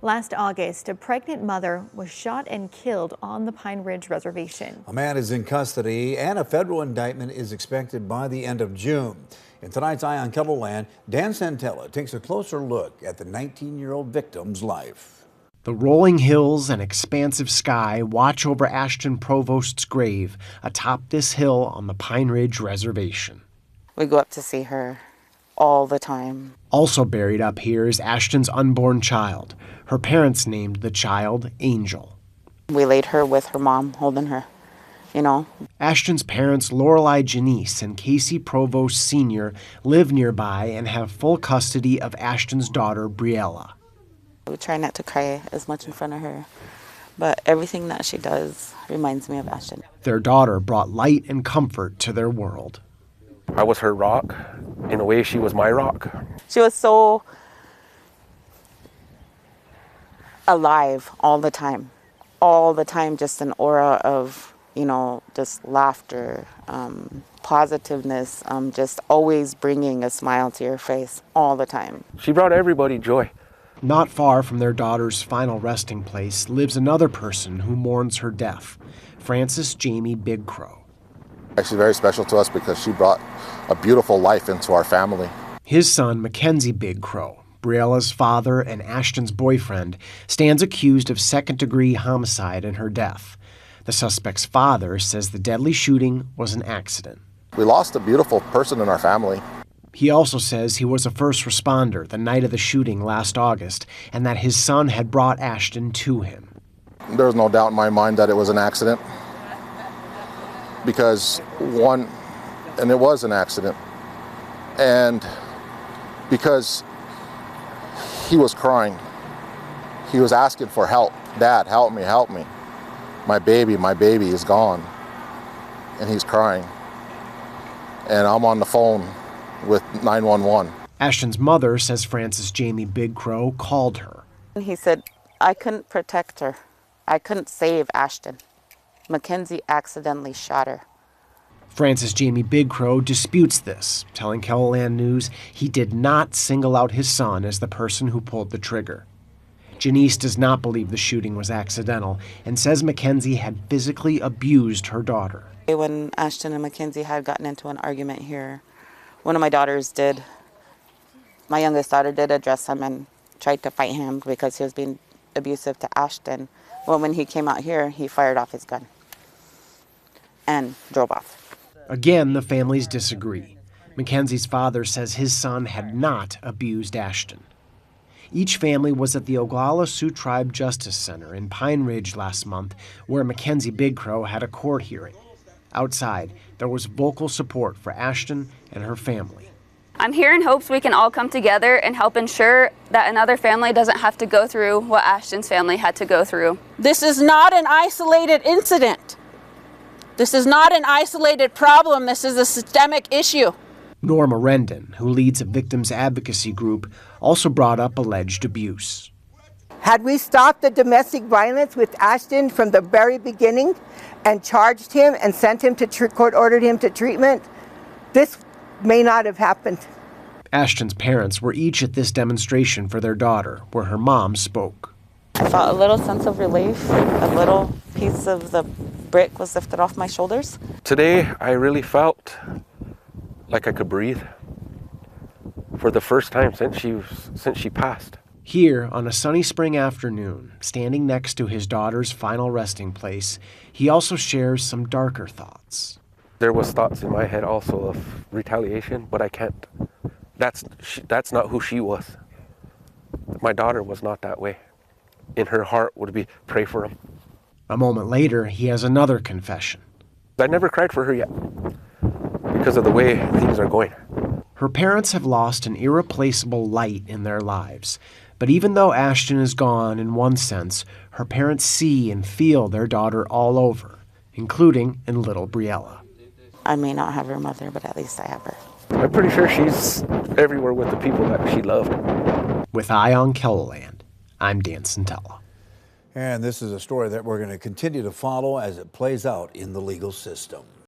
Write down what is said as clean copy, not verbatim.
Last August, a pregnant mother was shot and killed on the Pine Ridge Reservation. A man is in custody and a federal indictment is expected by the end of June. In tonight's Eye on Kettleland, Dan Santella takes a closer look at the 19-year-old victim's life. The rolling hills and expansive sky watch over Ashton Provost's grave atop this hill on the Pine Ridge Reservation. We go up to see her all the time. Also buried up here is Ashton's unborn child. Her parents named the child Angel. We laid her with her mom holding her, Ashton's parents, Lorelei Janice and Casey Provost Sr., live nearby and have full custody of Ashton's daughter, Briella. We try not to cry as much in front of her, but everything that she does reminds me of Ashton. Their daughter brought light and comfort to their world. I was her rock. In a way, she was my rock. She was so alive all the time, just an aura of, just laughter, positiveness, just always bringing a smile to your face all the time. She brought everybody joy. Not far from their daughter's final resting place lives another person who mourns her death, Frances Jamie Big Crow. She's very special to us because she brought a beautiful life into our family. His son, Mackenzie Big Crow, Briella's father and Ashton's boyfriend, stands accused of second-degree homicide in her death. The suspect's father says the deadly shooting was an accident. We lost a beautiful person in our family. He also says he was a first responder the night of the shooting last August and that his son had brought Ashton to him. There's no doubt in my mind that it was an accident. Because and it was an accident, and because he was crying, he was asking for help. Dad, help me, help me. My baby is gone, and he's crying. And I'm on the phone with 911. Ashton's mother says Frances Jamie Big Crow called her. He said, I couldn't protect her. I couldn't save Ashton. Mackenzie accidentally shot her. Frances Jamie Big Crow disputes this, telling Kettleland News he did not single out his son as the person who pulled the trigger. Janice does not believe the shooting was accidental and says Mackenzie had physically abused her daughter. When Ashton and Mackenzie had gotten into an argument here, one of my daughters did, my youngest daughter did address him and tried to fight him because he was being abusive to Ashton. Well, when he came out here, he fired off his gun and drove off. Again, the families disagree. Mackenzie's father says his son had not abused Ashton. Each family was at the Oglala Sioux Tribe Justice Center in Pine Ridge last month, where Mackenzie Big Crow had a court hearing. Outside, there was vocal support for Ashton and her family. I'm here in hopes we can all come together and help ensure that another family doesn't have to go through what Ashton's family had to go through. This is not an isolated incident. This is not an isolated problem. This is a systemic issue. Norma Rendon, who leads a victims advocacy group, also brought up alleged abuse. Had we stopped the domestic violence with Ashton from the very beginning and charged him and sent him to court, ordered him to treatment, this may not have happened. Ashton's parents were each at this demonstration for their daughter, where her mom spoke. I felt a little sense of relief. A little piece of the brick was lifted off my shoulders. Today, I really felt like I could breathe for the first time since she passed. Here, on a sunny spring afternoon, standing next to his daughter's final resting place, he also shares some darker thoughts. There was thoughts in my head also of retaliation, but I can't. That's not who she was. My daughter was not that way. In her heart would be pray for him. A moment later, he has another confession. I never cried for her yet because of the way things are going. Her parents have lost an irreplaceable light in their lives. But even though Ashton is gone in one sense, her parents see and feel their daughter all over, including in little Briella. I may not have her mother, but at least I have her. I'm pretty sure she's everywhere with the people that she loved. With Eye on Kettleland, I'm Dan Santella. And this is a story that we're going to continue to follow as it plays out in the legal system.